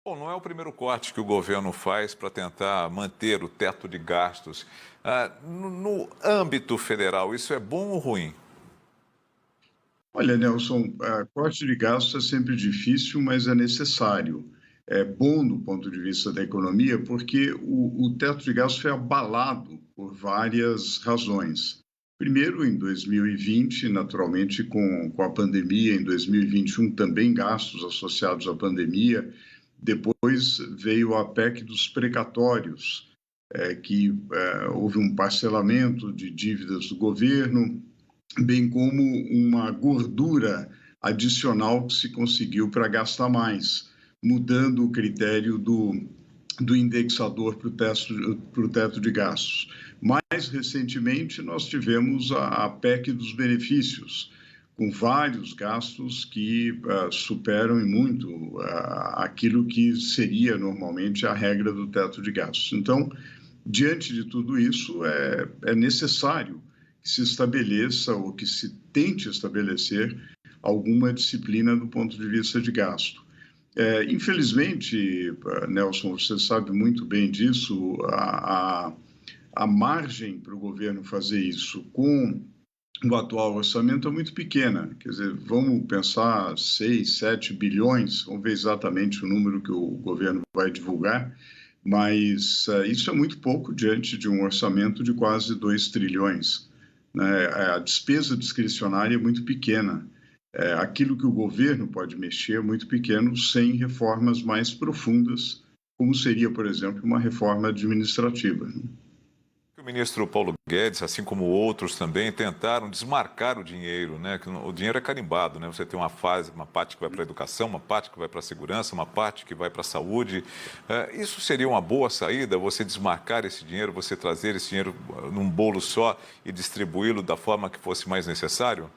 Bom, não é o primeiro corte que o governo faz para tentar manter o teto de gastos. No âmbito federal, isso é bom ou ruim? Olha, Nelson, corte de gastos é sempre difícil, mas é necessário. É bom do ponto de vista da economia, porque o teto de gastos foi abalado por várias razões. Primeiro, em 2020, naturalmente, com a pandemia, em 2021 também gastos associados à pandemia. Depois veio a PEC dos precatórios, houve um parcelamento de dívidas do governo, bem como uma gordura adicional que se conseguiu para gastar mais, mudando o critério do indexador para o teto de gastos. Mais recentemente, nós tivemos a PEC dos benefícios, com vários gastos que superam em muito aquilo que seria normalmente a regra do teto de gastos. Então, diante de tudo isso, é necessário que se estabeleça ou que se tente estabelecer alguma disciplina do ponto de vista de gasto. Infelizmente, Nelson, você sabe muito bem disso, a margem para o governo fazer isso com o atual orçamento é muito pequena. Quer dizer, vamos pensar 6, 7 bilhões, vamos ver exatamente o número que o governo vai divulgar, mas isso é muito pouco diante de um orçamento de quase 2 trilhões. Né? A despesa discricionária é muito pequena. Aquilo que o governo pode mexer é muito pequeno sem reformas mais profundas, como seria, por exemplo, uma reforma administrativa. Né? O ministro Paulo Guedes, assim como outros também, tentaram desmarcar o dinheiro, né? Que o dinheiro é carimbado, né? Você tem uma parte que vai para a educação, uma parte que vai para a segurança, uma parte que vai para a saúde. Isso seria uma boa saída, você desmarcar esse dinheiro, você trazer esse dinheiro num bolo só e distribuí-lo da forma que fosse mais necessário?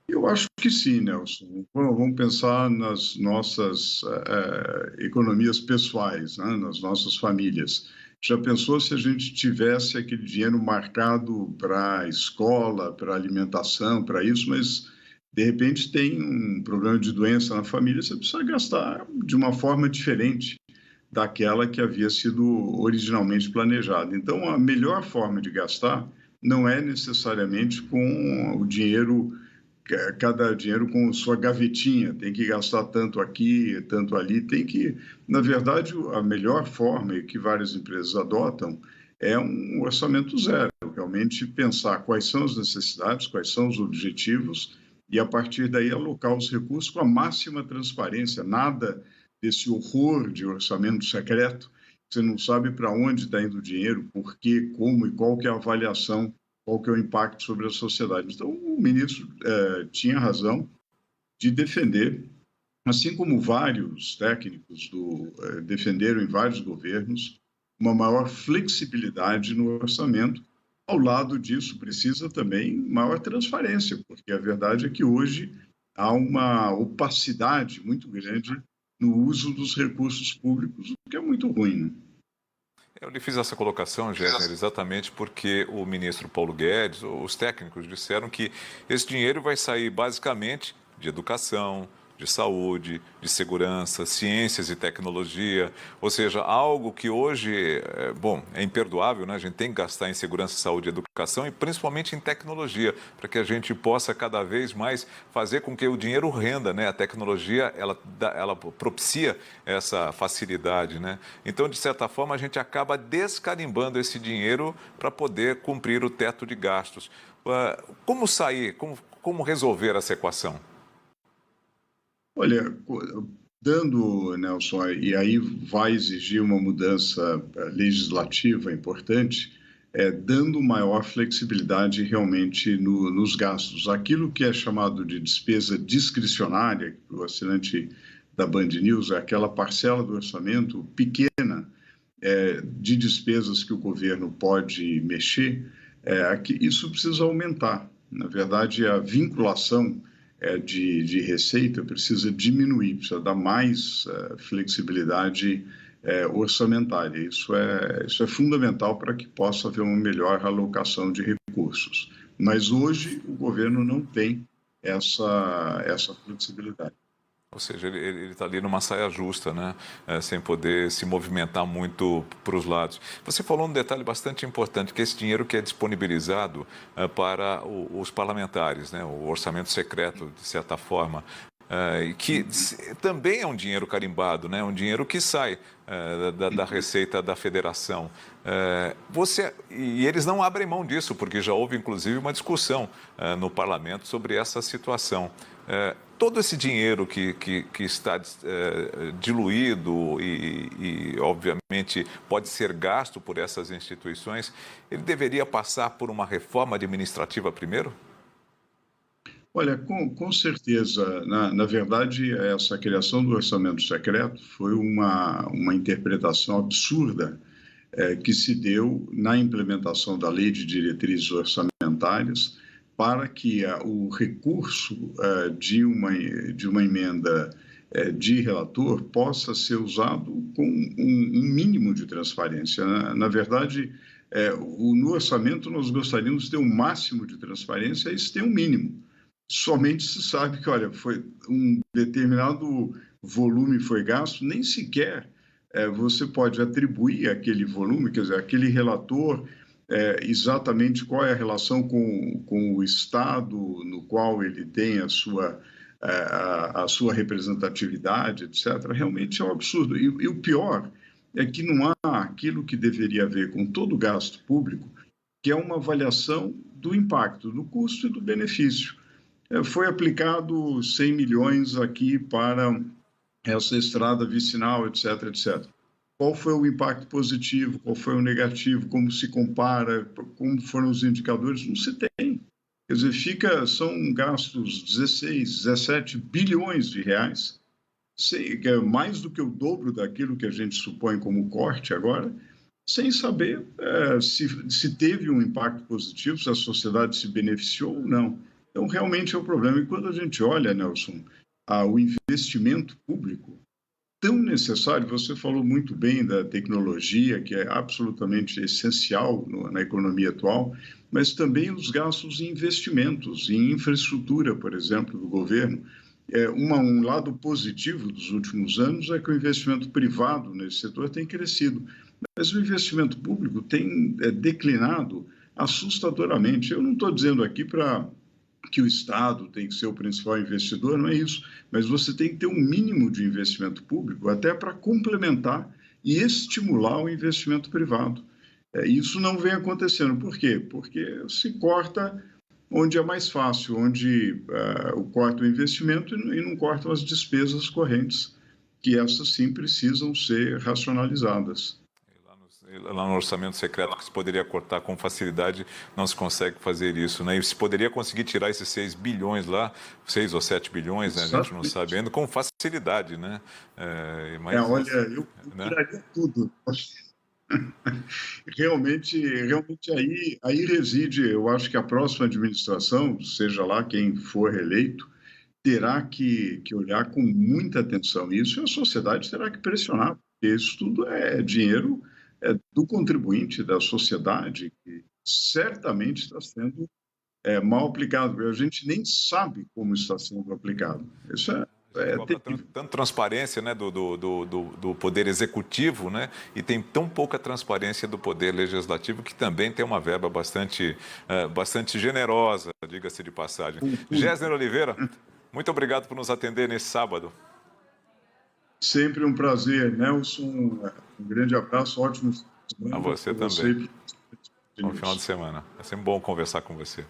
Eu acho que sim, Nelson. Vamos pensar nas nossas economias pessoais, né? Nas nossas famílias. Já pensou se a gente tivesse aquele dinheiro marcado para a escola, para alimentação, para isso, mas de repente tem um problema de doença na família, você precisa gastar de uma forma diferente daquela que havia sido originalmente planejada. Então, a melhor forma de gastar não é necessariamente com o dinheiro, cada dinheiro com sua gavetinha, tem que gastar tanto aqui, tanto ali, tem que, na verdade, a melhor forma e que várias empresas adotam é um orçamento zero, realmente pensar quais são as necessidades, quais são os objetivos e a partir daí alocar os recursos com a máxima transparência, nada desse horror de orçamento secreto, você não sabe para onde está indo o dinheiro, por quê, como e qual que é a avaliação, qual que é o impacto sobre a sociedade. Então, o ministro tinha razão de defender, assim como vários técnicos defenderam em vários governos, uma maior flexibilidade no orçamento. Ao lado disso, precisa também maior transparência, porque a verdade é que hoje há uma opacidade muito grande no uso dos recursos públicos, o que é muito ruim. Né? Eu lhe fiz essa colocação, Gessner, exatamente porque o ministro Paulo Guedes, os técnicos disseram que esse dinheiro vai sair basicamente de educação, de saúde, de segurança, ciências e tecnologia, ou seja, algo que hoje, é imperdoável, né? A gente tem que gastar em segurança, saúde e educação e principalmente em tecnologia, para que a gente possa cada vez mais fazer com que o dinheiro renda, né? A tecnologia, ela propicia essa facilidade, né? Então, de certa forma, a gente acaba descarimbando esse dinheiro para poder cumprir o teto de gastos. Como sair, como resolver essa equação? Olha, dando, Nelson, e aí vai exigir uma mudança legislativa importante, dando maior flexibilidade realmente nos gastos. Aquilo que é chamado de despesa discricionária, que o assinante da Band News, é aquela parcela do orçamento pequena de despesas que o governo pode mexer, isso precisa aumentar. Na verdade, a vinculação de receita precisa diminuir, precisa dar mais flexibilidade orçamentária. Isso é fundamental para que possa haver uma melhor alocação de recursos. Mas hoje o governo não tem essa flexibilidade. Ou seja, ele está ali numa saia justa, né? Sem poder se movimentar muito para os lados. Você falou um detalhe bastante importante, que esse dinheiro que é disponibilizado para os parlamentares, né? O orçamento secreto, de certa forma, e que também é um dinheiro carimbado, né? Um dinheiro que sai da receita da federação. E eles não abrem mão disso, porque já houve, inclusive, uma discussão no parlamento sobre essa situação. Todo esse dinheiro que está diluído e, obviamente, pode ser gasto por essas instituições, ele deveria passar por uma reforma administrativa primeiro? Olha, com certeza, na verdade, essa criação do orçamento secreto foi uma interpretação absurda que se deu na implementação da Lei de Diretrizes Orçamentárias para que o recurso de uma emenda de relator possa ser usado com um mínimo de transparência. Na verdade, no orçamento nós gostaríamos de ter um máximo de transparência e se tem um mínimo. Somente se sabe que, olha, foi um determinado volume foi gasto, nem sequer você pode atribuir aquele volume, quer dizer, aquele relator, exatamente qual é a relação com o Estado no qual ele tem a sua representatividade, etc. Realmente é um absurdo. E o pior é que não há aquilo que deveria haver com todo o gasto público, que é uma avaliação do impacto, do custo e do benefício. Foi aplicado 100 milhões aqui para essa estrada vicinal, etc., etc. Qual foi o impacto positivo, qual foi o negativo, como se compara, como foram os indicadores? Não se tem. Quer dizer, são gastos 16, 17 bilhões de reais, que é mais do que o dobro daquilo que a gente supõe como corte agora, sem saber se teve um impacto positivo, se a sociedade se beneficiou ou não. Então, realmente é o problema. E quando a gente olha, Nelson, o investimento público tão necessário, você falou muito bem da tecnologia, que é absolutamente essencial na economia atual, mas também os gastos em investimentos, em infraestrutura, por exemplo, do governo. Um lado positivo dos últimos anos é que o investimento privado nesse setor tem crescido, mas o investimento público tem declinado assustadoramente. Eu não estou dizendo aqui que o Estado tem que ser o principal investidor, não é isso, mas você tem que ter um mínimo de investimento público até para complementar e estimular o investimento privado. Isso não vem acontecendo. Por quê? Porque se corta onde é mais fácil, onde corta o investimento e não cortam as despesas correntes, que essas sim precisam ser racionalizadas. Lá no orçamento secreto, que se poderia cortar com facilidade, não se consegue fazer isso, né? E se poderia conseguir tirar esses 6 bilhões lá, 6 ou 7te bilhões, né? A gente não sabe ainda, com facilidade, né? Olha, eu tiraria tudo. Realmente aí reside, eu acho que a próxima administração, seja lá quem for reeleito, terá que olhar com muita atenção isso e a sociedade terá que pressionar, porque isso tudo é dinheiro do contribuinte, da sociedade, que certamente está sendo mal aplicado. A gente nem sabe como está sendo aplicado. Isso é terrível. Tanta transparência, né, do poder executivo, né, e tem tão pouca transparência do poder legislativo, que também tem uma verba bastante generosa, diga-se de passagem. Gésner Oliveira, muito obrigado por nos atender nesse sábado. Sempre um prazer, Nelson. Um grande abraço, ótimo A você também. Bom final de semana. É sempre bom conversar com você.